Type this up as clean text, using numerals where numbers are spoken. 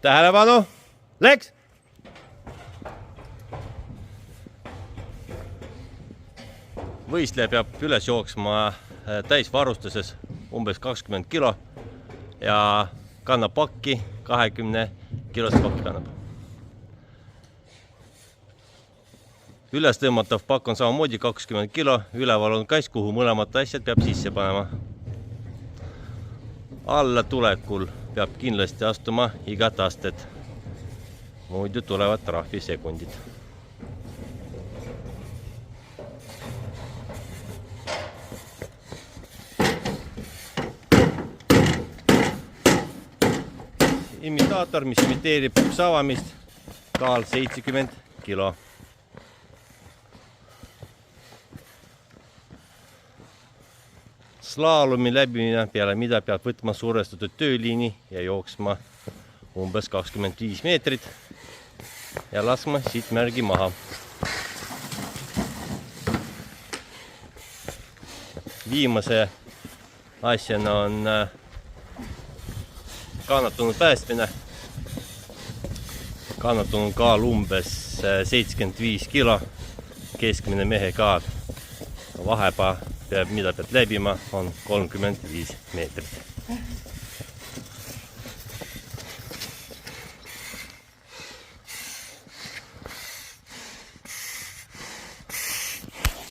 Tähelepanu! Läks! Võistleja peab üles jooksma täisvarustuses umbes 20 kilo ja kannab pakki, 20 kilost pakki kannab. Üles tõmmatav pakk on samamoodi 20 kilo, üleval on kass, kuhu mõlemad asjad peab sisse panema. Alla tulekul peab kindlasti astuma igat astet, muidu tulevad trahvisekundid. Imitaator, mis imiteerib savamist, kaal 70 kilo. Slaalomi läbimine, peale mida peab võtma survestatud tööliini ja jooksma umbes 25 meetrit ja laskma sihtmärgi maha. Viimase asjana on kannatanud päästmine. Kannatanud kaal umbes 75 kilo, keskmine mehe kaal. Vahepaa, mida peab läbima, on 35 meetrit.